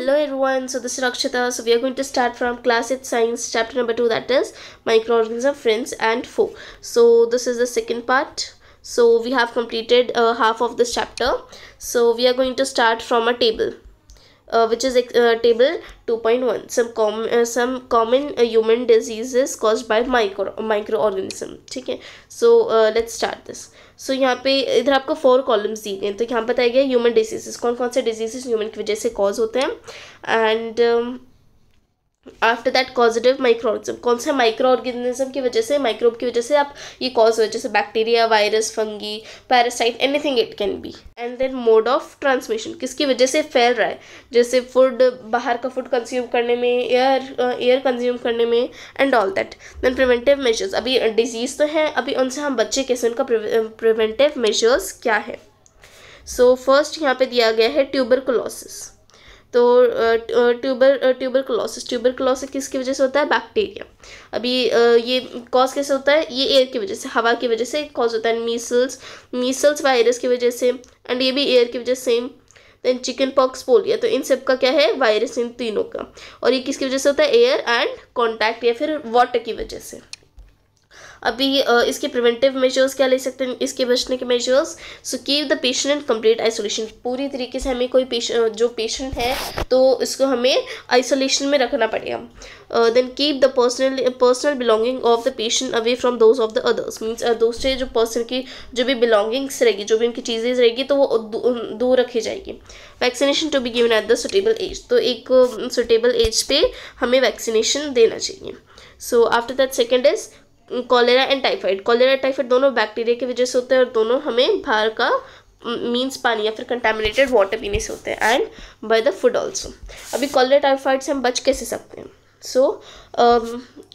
Hello everyone, so this is Rakshita. So we are going to start from class 8 science chapter number 2, that is microorganism, friends and foe. So this is the second part. So we have completed half of this chapter. So we are going to start from a table. Which is table 2.1, some common human diseases caused by microorganism. ठीक है, so let's start this. So यहाँ पे इधर आपको 4 columns दिए गए हैं. तो यहाँ बताया गया ह्यूमन डिजीजेस, कौन कौन से डिजीजेस ह्यूमन की वजह से कॉज होते हैं. And after that causative microorganism, कौन से माइक्रोऑर्गेनिज्म की वजह से, माइक्रोब की वजह से आप ये कॉज हो, जैसे bacteria, virus, fungi, parasite, anything it can be. And then mode of transmission, किसकी वजह से फैल रहा है, जैसे फूड, बाहर का फूड कंज्यूम करने में, एयर कंज्यूम करने में, and all that. Then preventive measures, अभी डिजीज तो है, अभी उनसे हम बच्चे कैसे, उनका प्रिवेंटिव मेजर्स क्या है. सो फर्स्ट यहाँ पे दिया गया है ट्यूबरकुलोसिस. तो ट्यूबरकुलोसिस किसकी वजह से होता है, बैक्टीरिया. अभी ये कॉज कैसे होता है, ये एयर की वजह से, हवा की वजह से कॉज होता है. मीसल्स वायरस की वजह से, एंड ये भी एयर की वजह से. देन चिकन पॉक्स, पोलियो, तो इन सब का क्या है, वायरस, इन तीनों का. और ये किसकी वजह से होता है, एयर एंड कॉन्टैक्ट या फिर वाटर की वजह से. अभी इसके प्रिवेंटिव मेजर्स क्या ले सकते हैं, इसके बचने के measures. So keep the patient in complete isolation, पूरी तरीके से हमें कोई जो पेशेंट है तो इसको हमें आइसोलेशन में रखना पड़ेगा. Then keep the personal belonging of the patient away from those of the others, means दूसरे जो पर्सन की जो भी बिलोंगिंग्स रहेगी, जो भी उनकी चीज़ें रहेगी, तो वो दूर रखी जाएगी. Vaccination to be given at the suitable age, तो एक सुटेबल एज पे हमें वैक्सीनेशन देना चाहिए. So after that second is cholera and typhoid. Cholera typhoid दोनों बैक्टीरिया की वजह से होते हैं, और दोनों हमें बाहर का मीन्स पानी या फिर कंटामिनेटेड वाटर पीने से होते हैं, and by the food also. अभी कॉलेरा टाइफाइड से हम बच कैसे सकते हैं. So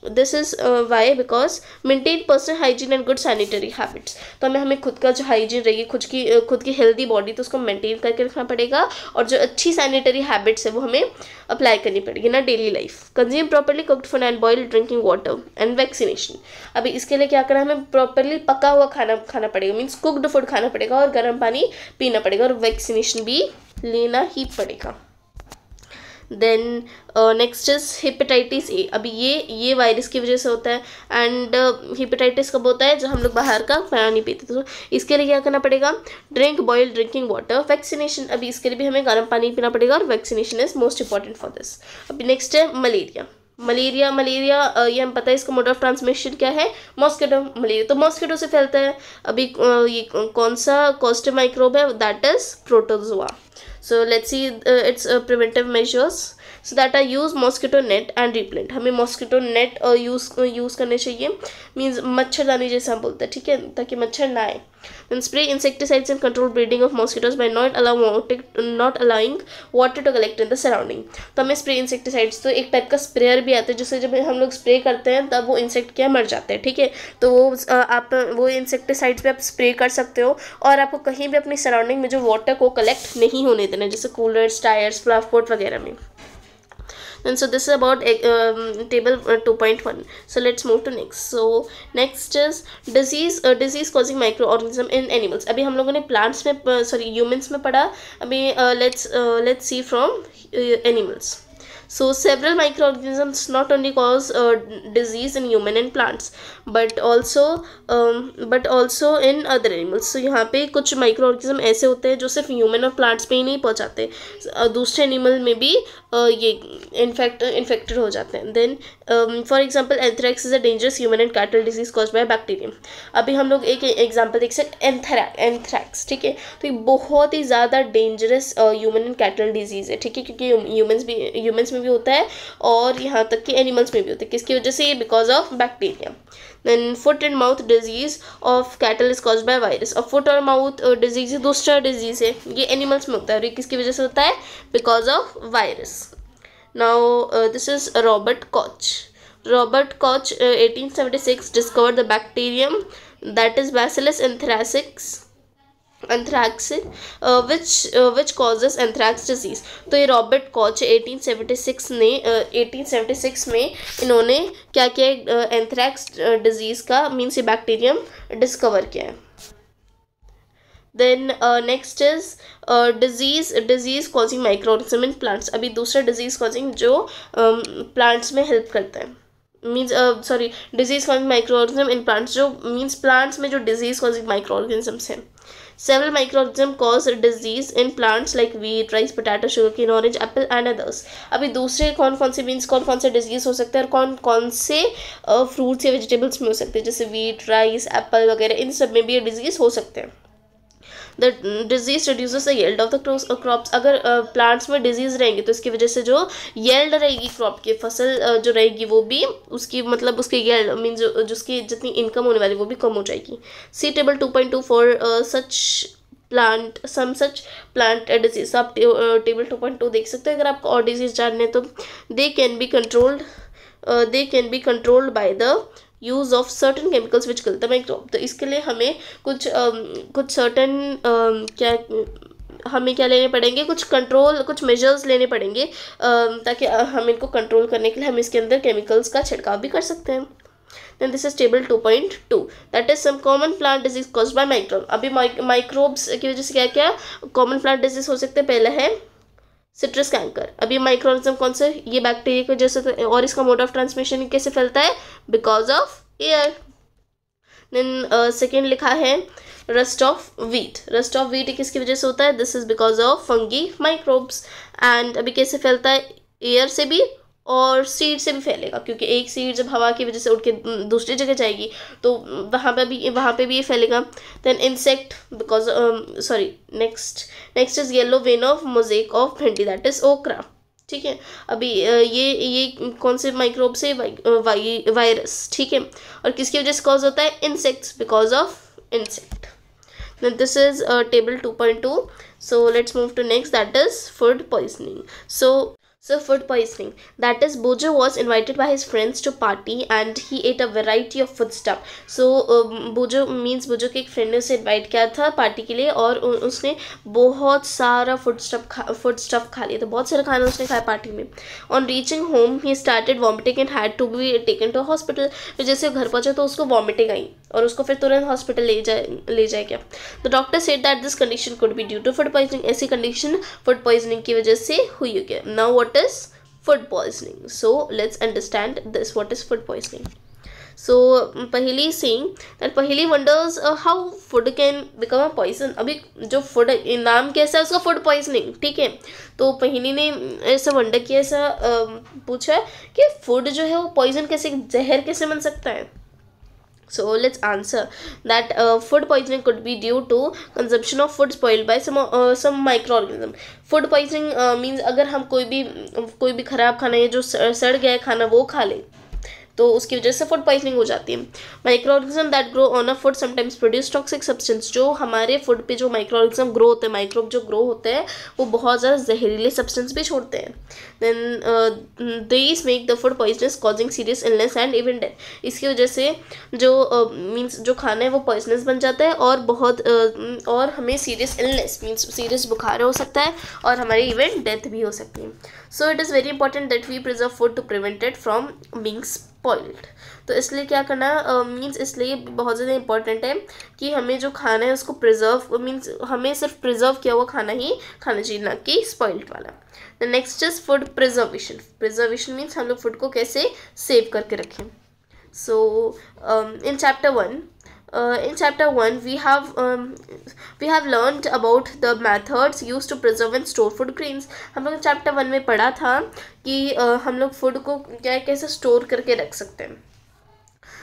this is why, because maintain personal hygiene and good sanitary habits. तो हमें खुद का जो हाइजीन रहेगी, खुद की हेल्दी बॉडी, तो उसको मेंटेन करके रखना पड़ेगा, और जो अच्छी सैनिटरी हैबिट्स है वो हमें अप्लाई करनी पड़ेगी ना daily life. Consume properly cooked food and boiled drinking water and vaccination. अभी इसके लिए क्या करना है, हमें प्रॉपर्ली पका हुआ खाना पड़ेगा, मीन्स कुक्ड फूड खाना पड़ेगा, और गर्म पानी पीना पड़ेगा, और वैक्सीनेशन भी लेना ही पड़ेगा. Then next is hepatitis A. अभी ये वायरस की वजह से होता है, एंड हेपेटाइटिस कब होता है, जब हम लोग बाहर का पानी पीते. तो इसके लिए क्या करना पड़ेगा, drink boiled drinking water. Vaccination, अभी इसके लिए भी हमें गर्म पानी पीना पड़ेगा, और vaccination is most important for this. अभी नेक्स्ट है मलेरिया. ये हम पता है इसका मोड ऑफ ट्रांसमिशन क्या है, मॉस्किटो. मलेरिया तो मॉस्किटो से फैलता है. अभी ये कौन सा कॉस्टिव माइक्रोब है, that is protozoa. So let's see its preventive measures. So that are use mosquito net and repellent. हमें mosquito net यूज़ करने चाहिए, मीन्स मच्छरदानी जैसे हम बोलते हैं, ठीक है, ताकि मच्छर ना आए. Then spray insecticides and control breeding of mosquitoes by not allowing water to collect in the surrounding. तो हमें स्प्रे इंसेक्टिसाइड्स, तो एक टाइप का स्प्रेयर भी आता है, जिससे जब हम लोग स्प्रे करते हैं तब वो इंसेक्ट क्या मर जाते हैं, ठीक है. तो वो इंसेक्टिसाइड्स पे आप स्प्रे कर सकते हो, और आपको कहीं भी अपनी सराउंडिंग में जो वाटर को कलेक्ट नहीं होने देना, जैसे कूलर्स, टायर्स, फ्लावर पॉट वगैरह में. And so this is about table 2.1. So let's move to next. So next is disease causing microorganism in animals. अभी हम लोगों ने plants में humans में पढ़ा. अभी let's see from animals. So several microorganisms not only cause disease in human and plants, but also in other animals. So यहाँ पे कुछ microorganism ऐसे होते हैं जो सिर्फ human और plants पे ही नहीं पहुँचाते, दूसरे animal में भी ये infected हो जाते हैं. Then for example anthrax is a dangerous human and cattle disease caused by bacterium. अभी हम लोग एक एग्जाम्पल देख सकते हैं, एंथ्रैक्स, ठीक है. तो ये बहुत ही ज़्यादा dangerous human and cattle disease है, ठीक है, क्योंकि ह्यूमन्स में भी होता है, और यहाँ तक कि एनिमल्स में भी होता है. किसकी वजह से, because of bacteria. Then foot and mouth disease of cattle is caused by virus. और फुट और माउथ डिजीज दूसरा डिजीज है, ये एनिमल्स में होता है, और ये किसकी वजह से होता है, because of virus. Now this is Robert Koch. 1876 discovered the bacterium that is Bacillus anthracis, which causes anthrax disease. तो ये रॉबर्ट कॉच 1876 में इन्होंने क्या किया, एंथ्रैक्स डिजीज़ का मीन्स ये बैक्टीरियम डिस्कवर किया है. Then next is disease causing micro organism in plants. अभी दूसरा डिजीज कॉजिंग जो प्लांट्स में हेल्प करता है, means sorry disease causing micro organism in plants, जो मीन्स प्लांट्स में जो डिजीज कॉजिंग माइक्रो ऑर्गेनिजम्स हैं। Several microorganisms cause disease in plants like wheat, rice, potato, sugarcane, orange, apple and others. अभी दूसरे कौन कौन से मीन्स कौन कौन से डिजीज हो सकते हैं और कौन कौन से फ्रूट्स या वेजिटेबल्स में हो सकते हैं, जैसे वीट, राइस, एप्पल वगैरह, इन सब में भी ये डिजीज हो सकते हैं। The disease reduces the yield of the crops. अगर प्लांट्स में डिजीज रहेंगे तो इसकी वजह से जो येल्ड रहेगी क्रॉप की, फसल जो रहेगी वो भी उसकी मतलब उसकी येल्ड मीन्स जिसकी जितनी इनकम होने वाली वो भी कम हो जाएगी। See table 2.2 for such plant some such plant disease. आप टेबल 2.2 देख सकते हैं। अगर आपको और डिजीज जानने हैं तो they can be controlled by the use of certain chemicals which kill the microbe. तो इसके लिए हमें कुछ सर्टन हमें क्या लेने पड़ेंगे, कुछ मेजर्स लेने पड़ेंगे ताकि हम इनको कंट्रोल करने के लिए हम इसके अंदर केमिकल्स का छिड़काव भी कर सकते हैं। Then this is table 2.2 that is some common plant disease caused by microbe। अभी माइक्रोब्स की वजह से क्या क्या कॉमन प्लांट डिजीज हो सकते हैं। पहला है सिट्रस कैंकर। अभी माइक्रो ऑर्गेनिज्म कौन से, ये बैक्टीरिया की वजह से, और इसका मोड ऑफ ट्रांसमिशन कैसे फैलता है, because of air. Then second लिखा है rust of wheat. Rust of wheat किसकी वजह से होता है, this is because of fungi microbes. And अभी कैसे फैलता है, एयर से भी और सीड से भी फैलेगा, क्योंकि एक सीड जब हवा की वजह से उड़ के दूसरी जगह जाएगी तो वहाँ पे भी ये फैलेगा। Then insect because next is yellow vein of mosaic of bhindi, that is okra. ठीक है, अभी ये कौन से माइक्रोब से, वायरस। ठीक है, और किसकी वजह से कॉज होता है, insects, because of insect. Then this is table 2.2. So let's move to next, that is food poisoning. So food poisoning, that is Bojo was invited by his friends to party and he ate a variety of food stuff. So Bojo के एक friend ने उसे invite किया था party के लिए और उसने बहुत सारा फूड स्टफ खा लिया था, बहुत सारा खाना उसने खाया पार्टी में। On reaching home he started vomiting and had to be taken to hospital. फिर जैसे घर पहुंचा तो उसको वॉमिटिंग आई और उसको फिर तुरंत हॉस्पिटल ले जाया गया। The doctor said that this condition could be due to food poisoning. ऐसी कंडीशन फूड पॉइजनिंग की वजह से हुई है। Now what is food poisoning? So let's understand this, what is food poisoning. So Paheli is saying that Paheli wonders how food can become a poison. अभी जो food नाम कैसा है उसका, फूड पॉइजनिंग। ठीक है, तो पहली ने ऐसा वंडर किया, ऐसा पूछा कि फूड जो है वो पॉइजन कैसे, जहर कैसे बन सकता है। So let's answer that food poisoning could be due to consumption of food spoiled by some microorganism. Food poisoning means अगर हम कोई भी खराब खाना या जो सड़ गया है खाना वो खा ले तो उसकी वजह से फूड पॉइजनिंग हो जाती है। Micro organism that grow on a food sometimes produce toxic substance. जो हमारे फूड पे जो माइक्रो ऑर्गेनिज्म ग्रो होते हैं, माइक्रोब जो ग्रो होते हैं वो बहुत ज़्यादा जहरीले सब्सटेंस भी छोड़ते हैं। Then these make the food poisonous causing serious illness and even death. इसकी वजह से जो मीन्स जो खाना है वो पॉइजनस बन जाता है और और हमें सीरियस इलनेस मीन्स सीरियस बुखार हो सकता है और हमारी इवन डेथ भी हो सकती है। So it is very important that we preserve food to prevent it from being spoiled. तो इसलिए क्या करना मीन्स इसलिए बहुत ज़्यादा इंपॉर्टेंट है कि हमें जो खाना है उसको प्रिजर्व मीन्स हमें सिर्फ प्रिजर्व किया हुआ खाना ही खाना चाहिए, ना कि स्पॉइल्ड वाला। The next is food preservation. Preservation means हम लोग फूड को कैसे सेव करके रखें। सो इन chapter 1 we have learned about the methods used to preserve and store food grains। हम लोग chapter 1 में पढ़ा था कि हम लोग फूड को कैसे स्टोर करके रख सकते हैं।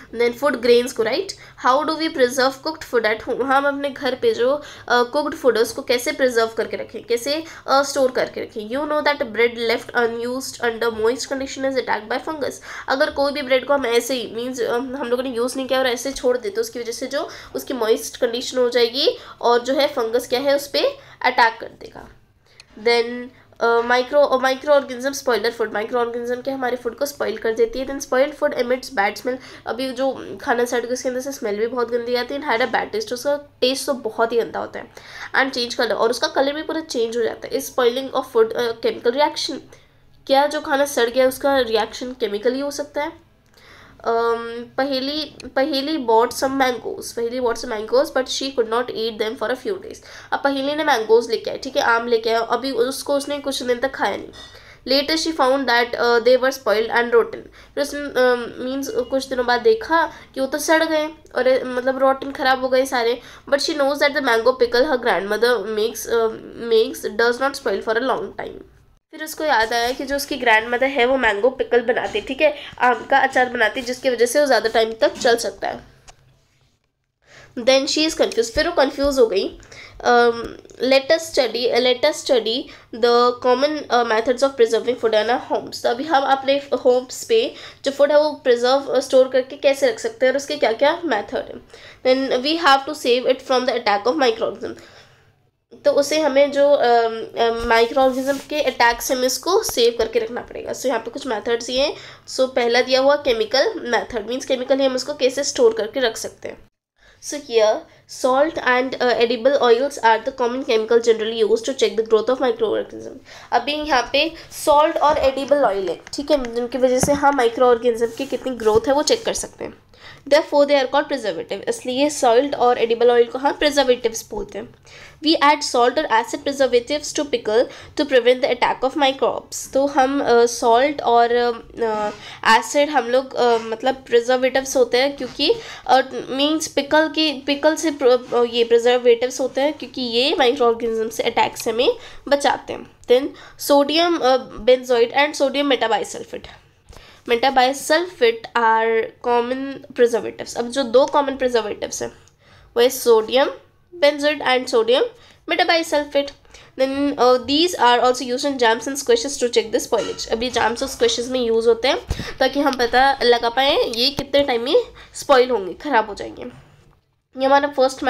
देन फूड ग्रेन्स को, right, how do we preserve cooked food at home. हम अपने घर पे जो कुक्ड फूड है उसको कैसे प्रिजर्व करके रखें, कैसे स्टोर करके रखें। You know that bread left unused under moist condition is attacked by fungus. अगर कोई भी ब्रेड को हम ऐसे ही मीन्स हम लोगों ने यूज़ नहीं किया और ऐसे छोड़ देते तो उसकी वजह से जो उसकी मॉइस्ट कंडीशन हो जाएगी और जो है फंगस क्या है उस पर अटैक कर देगा। Then micro organism spoiler food. Micro organism के हमारे फूड को स्पॉइल कर देती है। Then spoiled food emits bad smell. अभी जो खाना सड़ के उसके अंदर से स्मेल भी बहुत गंदी आती है। हैड अ बैड टेस्ट, उसका टेस्ट तो बहुत ही गंदा होता है। एंड चेंज कलर, और उसका कलर भी पूरा चेंज हो जाता है। Is spoiling of food chemical reaction. क्या जो खाना सड़ गया उसका रिएक्शन केमिकली हो सकता है। पहेली bought some mangoes, पहेली bought some mangoes but she could not eat them for a few days. अब पहेली ने मैंगोज लेके आए, ठीक है, आम लेके आए, अभी उसको उसने कुछ दिन तक खाया नहीं. Later she found that they were spoiled and rotten. फिर उसने मीन्स कुछ दिनों बाद देखा कि वो तो सड़ गए और मतलब रोटन खराब हो गए सारे. But she knows that the mango pickle her grandmother makes does not spoil for a long time. फिर उसको याद आया कि जो उसकी ग्रैंड मदर है वो मैंगो पिकल बनाती, ठीक है, आम का अचार बनाती, जिसकी वजह से वो ज़्यादा टाइम तक चल सकता है. देन शी इज़ कन्फ्यूज, फिर वो कन्फ्यूज़ हो गई. let us study the common methods of preserving food in our homes. तो अभी हम अपने होम्स पे जो फूड है वो प्रिजर्व स्टोर करके कैसे रख सकते हैं और उसके क्या क्या मेथड है. Then we have to save it from the attack of microorganism. तो उसे हमें जो माइक्रो ऑर्गेनिज्म के अटैक से हमें इसको सेव करके रखना पड़ेगा. सो यहाँ पे कुछ मेथड्स ये हैं. सो पहला दिया हुआ केमिकल मेथड, मीन्स केमिकली हम इसको कैसे स्टोर करके रख सकते हैं. So here, salt and edible oils are the common chemical generally used to check the growth of microorganism. अभी यहाँ पे salt और edible oil है, ठीक है, जिनकी वजह से हम माइक्रो ऑर्गेनिज्म की कितनी ग्रोथ है वो चेक कर सकते हैं. Therefore they are called preservative. इसलिए salt और edible oil को हम preservatives बोलते हैं. We add salt or acid preservatives to pickle to prevent the attack of microbes. तो हम salt और acid हम लोग मतलब preservatives होते हैं क्योंकि means pickle से ये preservatives होते हैं क्योंकि ये माइक्रो ऑर्गेनिज्म से अटैक से हमें बचाते हैं. Then sodium benzoate and sodium metabisulfite. Metabisulphate are common preservatives. अब जो दो कॉमन प्रिजर्वेटिव्स हैं वो है sodium benzoate and sodium metabisulphate. Then these are also use in jams and squashes to check the spoilage. अभी जैम्स और squashes में use होते हैं ताकि हम पता लगा पाएँ ये कितने टाइम में स्पॉइल होंगे, ख़राब हो जाएंगे. ये हमारा फर्स्ट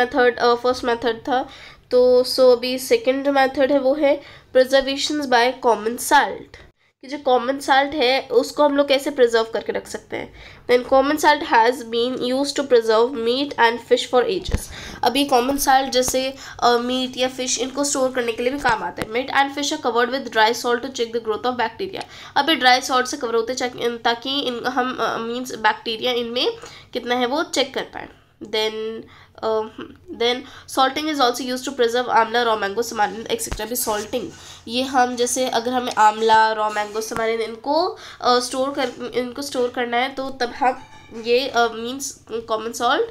मेथड था. तो सो अभी सेकेंड मेथड है वो है प्रिजर्वेशन बाय कॉमन साल्ट. कि जो कॉमन साल्ट है उसको हम लोग कैसे प्रिजर्व करके रख सकते हैं. Then common salt has been use to preserve meat and fish for ages. अभी कॉमन साल्ट जैसे मीट या फिश इनको स्टोर करने के लिए भी काम आता है. Meat and fish are covered with dry salt to check the growth of bacteria. अभी ड्राई सॉल्ट से कवर होते हैं ताकि हम मीन्स बैक्टीरिया इनमें कितना है वो चेक कर पाएँ. Then salting is also use to preserve amla raw mango समारिन एक्सेट्रा. भी सॉल्टिंग ये हम जैसे अगर हमें आमला रॉ मैंगो समारिन इनको स्टोर करना है तो तब हम ये मीन्स कॉमन सॉल्ट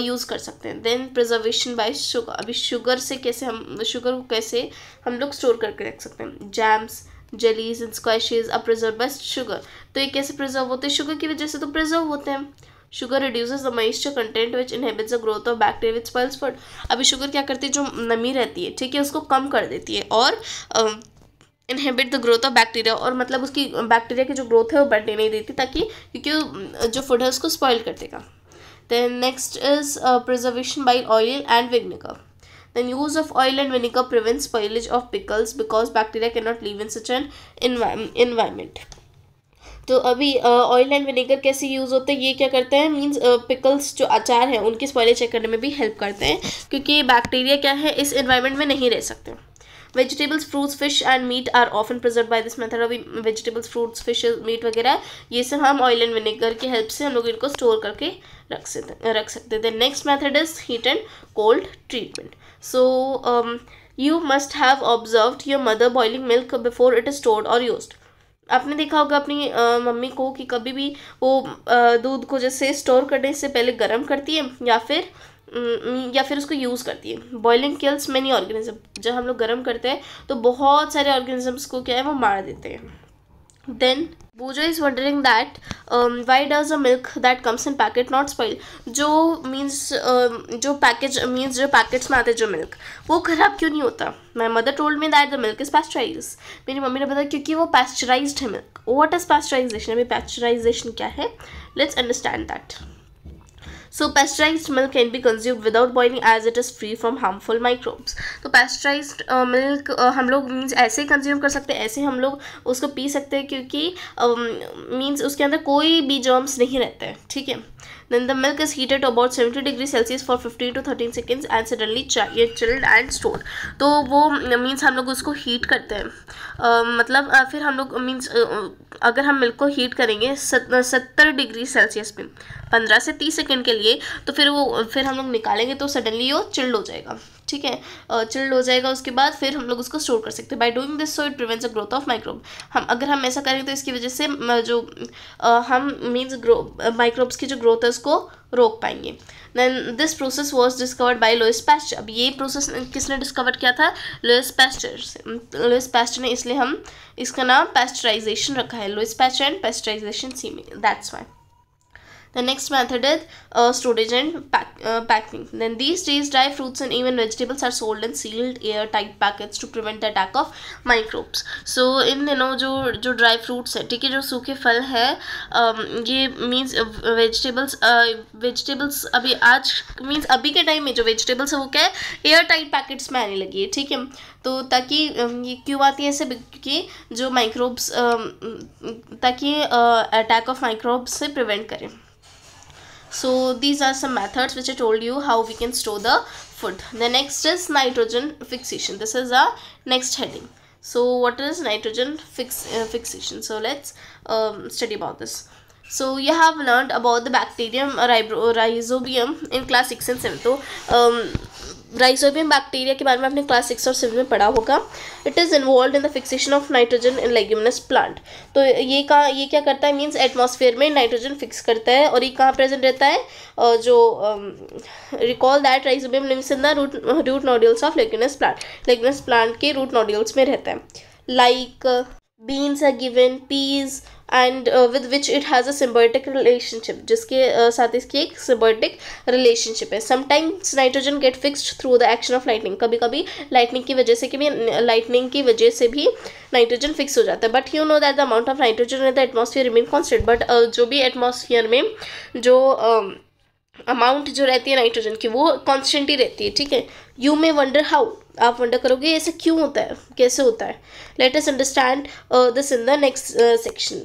यूज़ कर सकते हैं. Then preservation by sugar. अभी शुगर को कैसे हम लोग स्टोर करके रख सकते हैं. Jams jellies and squashes are preserve by sugar. तो ये कैसे प्रिजर्व होते हैं? शुगर की वजह से तो प्रिजर्व होते हैं. Sugar reduces the moisture content which inhibits the growth of bacteria which spoils food. अभी शुगर क्या करती है, जो नमी रहती है, ठीक है, उसको कम कर देती है और inhibit the growth of bacteria, और मतलब उसकी बैक्टीरिया की जो ग्रोथ है वो बढ़ने नहीं देती ताकि क्योंकि जो फूड है उसको स्पॉइल कर देगा. Then next is preservation by oil and vinegar. Then use of oil and vinegar prevents spoilage of pickles because bacteria cannot live in such an environment. तो अभी ऑयल एंड विनेगर कैसे use होते हैं, ये क्या करते हैं, मीन्स पिकल्स जो अचार हैं उनकी स्पॉइलेज चेक करने में भी हेल्प करते हैं क्योंकि बैक्टीरिया क्या है इस एनवायरनमेंट में नहीं रह सकते. Vegetables fruits fish and meat are often preserve by this method. अभी वेजिटेबल्स फ्रूट्स फिश मीट वगैरह ये सब हम ऑयल एंड विनेगर की हेल्प से हम लोग इनको स्टोर करके रख सकते हैं. Then next method is heat and cold treatment. So you must have observed your mother boiling milk before it is stored और यूज्ड. आपने देखा होगा अपनी मम्मी को कि कभी भी वो दूध को जैसे स्टोर करने से पहले गर्म करती है या फिर उसको यूज़ करती है. Boiling kills many organism. जब हम लोग गर्म करते हैं तो बहुत सारे ऑर्गेनिजम्स को क्या है वो मार देते हैं. Then Pooja is wondering that why does the milk that comes in packet not spoil. जो means जो पैकेट्स में आते हैं जो मिल्क वो ख़राब क्यों नहीं होता. My mother told me that the milk is pasteurized. मेरी मम्मी ने बताया क्योंकि वो pasteurized है मिल्क. What is pasteurization? अभी pasteurization क्या है, let's understand that. So pasteurised milk can be consumed without boiling as it is free from harmful microbes. तो पेस्चराइज्ड मिल्क हम लोग मीन्स ऐसे ही कंज्यूम कर सकते हैं, ऐसे हम लोग उसको पी सकते हैं, क्योंकि मीन्स उसके अंदर कोई भी जर्म्स नहीं रहते हैं, ठीक है। Then the milk is heated to about 70 degrees Celsius for 15 to 13 seconds and suddenly chilled and stored। तो वो मीन्स हम लोग उसको हीट करते हैं, मतलब फिर हम लोग मीन्स अगर हम मिल्क को हीट करेंगे 70 डिग्री सेल्सियस में 15 से 30 सेकेंड के लिए, तो फिर हम लोग निकालेंगे तो सडनली वो चिल्ड हो जाएगा, ठीक है, चिल्ड हो जाएगा। उसके बाद फिर हम लोग उसको स्टोर कर सकते हैं। By doing this so it prevents the growth of microbe. अगर हम ऐसा करेंगे तो इसकी वजह से जो हम मीन्स माइक्रोब्स की जो ग्रोथ है उसको रोक पाएंगे। Then this process was discovered by Louis Pasteur. अब ये प्रोसेस किसने डिस्कवर किया था? लुईस पास्चर से। लुईस पास्चर ने, इसलिए हम इसका नाम पेस्चराइजेशन रखा है, Louis Pasteur and pasteurization seeming, that's why. The next method is storage and packing. Then these days dry fruits and even vegetables are sold in sealed airtight packets to prevent the attack of microbes. So इन दिनों जो dry fruits है, ठीक है, जो सूखे फल है, ये मीन्स वेजिटेबल्स अभी आज मीन्स अभी के टाइम में जो वेजिटेबल्स है वो क्या है, एयर टाइट पैकेट्स में आने लगी है, ठीक है। तो ताकि ये क्यों आती है ऐसे, क्योंकि जो माइक्रोब्स ताकि अटैक ऑफ माइक्रोब्स से प्रिवेंट करें। So these are some methods which I told you how we can store the food. The next is nitrogen fixation. This is our next heading. So what is nitrogen fixation? So let's study about this. So you have learned about the bacterium rhizobium in class 6 and 7. तो rhizobium bacteria के बारे में आपने class 6 और 7 में पढ़ा होगा। It is involve in the fixation of nitrogen in leguminous plant. तो ये क्या करता है, मीन्स एटमॉस्फेयर में नाइट्रोजन फिक्स करता है। और ये कहाँ प्रेजेंट रहता है, जो recall that rhizobium lives in the root nodules of leguminous plant. Leguminous plant के रूट नोड्यूल्स में रहता है। Like beans are given, peas and with which it has a symbiotic relationship, जिसके साथ इसकी एक सिम्बायोटिक रिलेशनशिप है। Sometimes nitrogen get fixed through the action of lightning. कभी कभी लाइटनिंग की वजह से भी नाइट्रोजन फिक्स हो जाता है। But you know that the amount of nitrogen in the atmosphere remain constant. But जो भी एटमॉस्फेयर में जो अमाउंट जो रहती है नाइट्रोजन की वो कॉन्स्टेंट ही रहती है, ठीक है। यू मे वंडर हाउ, आप वंडर करोगे ऐसे क्यों होता है, कैसे होता है। Let us understand this in the next section.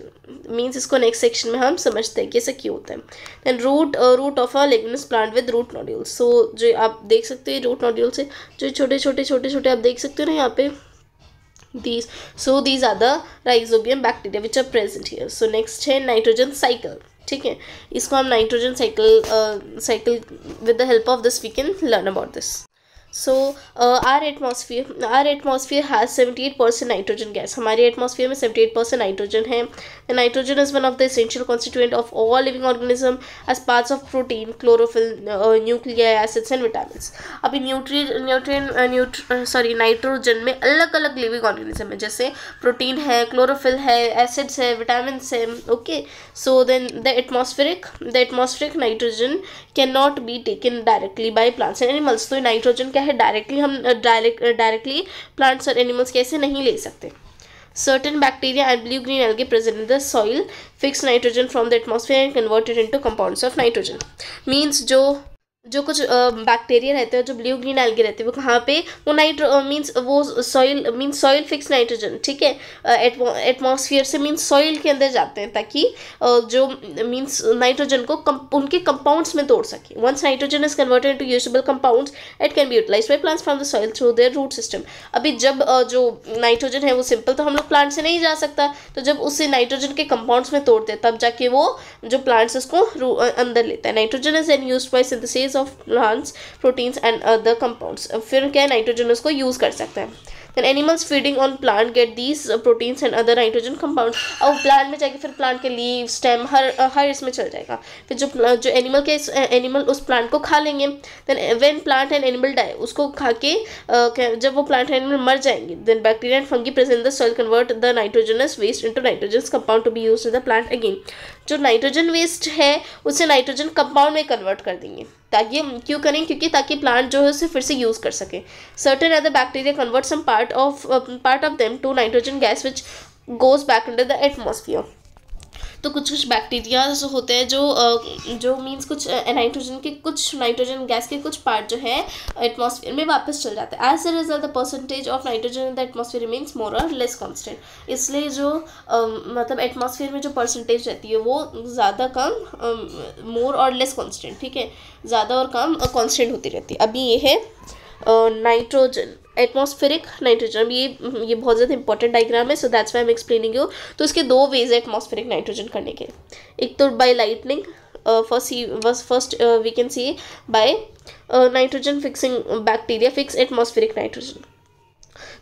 Means इसको नेक्स्ट सेक्शन में हम समझते हैं कि ऐसा क्यों होता है। Then root of a leguminous plant with root nodules. So जो आप देख सकते हैं रूट नोड्यूल से जो छोटे छोटे आप देख सकते हो ना यहाँ पे, these are the rhizobium bacteria which are present here. So next है नाइट्रोजन साइकिल, ठीक है। इसको हम nitrogen cycle with the help of this we can learn about this. So our atmosphere has 78% nitrogen gas. हमारे atmosphere में 78% nitrogen है। Nitrogen is one of the essential constituent of all living organism as parts of protein, chlorophyll, nuclei, acids and vitamins. अभी nitrogen में अलग अलग living organism है, जैसे protein है, क्लोरोफिल है, एसिड्स है, विटामिन्स है, okay. So then the atmospheric nitrogen can not be taken directly by plants and animals. तो नाइट्रोजन है डायरेक्टली प्लांट्स और एनिमल्स कैसे नहीं ले सकते। Certain bacteria and blue green algae present in the soil fix nitrogen from the atmosphere and convert it into compounds of nitrogen. Means जो कुछ bacteria रहते हैं, जो ब्लू ग्रीन एल्गे रहते हैं, वो कहाँ पे, वो मीन्स वो सॉइल फिक्स नाइट्रोजन, ठीक है, एटमॉस्फेयर से मीन्स सॉइल के अंदर जाते हैं ताकि जो मीन्स नाइट्रोजन को उनके कंपाउंड्स में तोड़ सके। Once nitrogen is converted into usable compounds it can be utilized by plants from the soil through their root system. अभी जब जो नाइट्रोजन है वो सिंपल तो हम लोग प्लांट से नहीं जा सकता, तो जब उसे नाइट्रोजन के कंपाउंड्स में तोड़ते हैं तब जाके वो जो प्लांट्स उसको अंदर लेता है। Nitrogen is an used by synthesis of plants, proteins and other compounds. फिर क्या है, नाइट्रोजन उसको यूज कर सकता है। Then animals feeding on plant get these proteins and other nitrogen compounds. और प्लांट में जाके फिर प्लांट के लीव, स्टेम हर इसमें चल जाएगा। फिर जो एनिमल उस प्लांट को खा लेंगे। Then when plant and animal die, उसको खा के जब वो प्लांट एनिमल मर जाएंगे, then bacteria and fungi present in the soil convert the nitrogenous waste into nitrogenous compound to be used in the plant again. जो नाइट्रोजन वेस्ट है उसे नाइट्रोजन कंपाउंड में कन्वर्ट कर देंगे। ताकि क्यों करें, क्योंकि ताकि प्लांट जो है उसे फिर से यूज़ कर सके। Certain other bacteria convert some part of them to nitrogen gas which goes back into the atmosphere. तो कुछ कुछ बैक्टीरिया होते हैं जो मीन्स कुछ नाइट्रोजन गैस के कुछ पार्ट जो है एटमॉस्फेयर में वापस चल जाते हैं. As a result the percentage of nitrogen in the atmosphere remains more or less constant. इसलिए जो मतलब एटमॉस्फेयर में जो परसेंटेज रहती है वो ज़्यादा कम मोर और लेस कॉन्स्टेंट, ठीक है, ज़्यादा और कम कॉन्स्टेंट होती रहती है. अभी ये है नाइट्रोजन, एटमॉस्फेरिक नाइट्रोजन. ये बहुत ज़्यादा इंपॉर्टेंट डायग्राम है, so that's why I am explaining you. तो इसके दो वेज है एटमॉस्फेरिक नाइट्रोजन करने के. एक तो by lightning, first we can see by nitrogen fixing bacteria fix atmospheric nitrogen.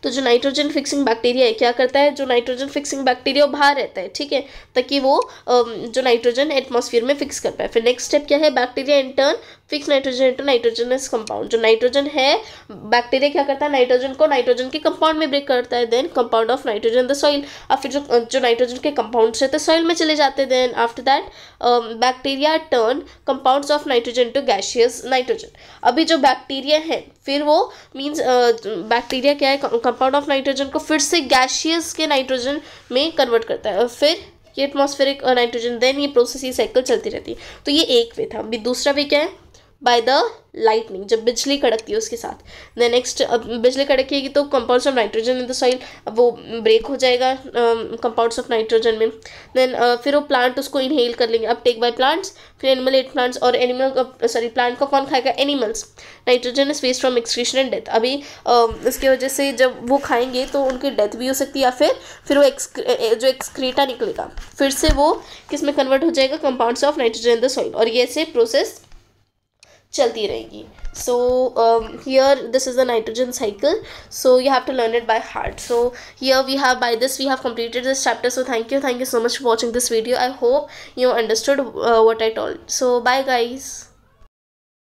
तो जो नाइट्रोजन फिक्सिंग बैक्टीरिया है क्या करता है, जो नाइट्रोजन फिक्सिंग बैक्टीरिया बाहर रहता है, ठीक है, ताकि वो जो नाइट्रोजन एटमॉस्फेयर में फिक्स कर पाए. फिर नेक्स्ट स्टेप क्या है, bacteria in turn fix nitrogen into nitrogenous compound. जो नाइट्रोजन है, बैक्टीरिया क्या करता है, नाइट्रोजन को नाइट्रोजन के कंपाउंड में ब्रेक करता है. Then compound of nitrogen in the soil. अब फिर जो नाइट्रोजन के कंपाउंड्स रहते हैं सॉइल में चले जाते हैं. Then after that bacteria turn compounds of nitrogen to gaseous nitrogen. अभी जो बैक्टीरिया है फिर वो मीन्स बैक्टीरिया क्या है, कंपाउंड ऑफ नाइट्रोजन को फिर से गैसियस के नाइट्रोजन में कन्वर्ट करता है, फिर ये एटमॉस्फेरिक नाइट्रोजन. देन ये प्रोसेस, ये साइकिल चलती रहती है. तो ये एक वे था. अभी दूसरा वे क्या है, बाय द लाइटनिंग, जब बिजली कड़कती है उसके साथ. देन नेक्स्ट, अब बिजली कड़केगी तो compounds of nitrogen in the soil वो ब्रेक हो जाएगा कंपाउंड्स ऑफ नाइट्रोजन में. देन फिर वो प्लांट उसको इनहेल कर लेंगे, अब टेक बाय प्लांट्स. फिर एनिमल एट प्लांट्स, और प्लांट को कौन खाएगा, animals. Nitrogen is waste from excretion and death. अभी इसकी वजह से जब वो खाएंगे तो उनकी डेथ भी हो सकती है, या फिर वो जो एक्सक्रीटा निकलेगा फिर से वो किस में कन्वर्ट हो जाएगा, compounds of nitrogen in the soil. और ये ऐसे प्रोसेस चलती रहेगी. So here this is the nitrogen cycle, so you have to learn it by heart. So here we have, by this we have completed this chapter. So thank you so much for watching this video. I hope you understood what I told. So bye guys.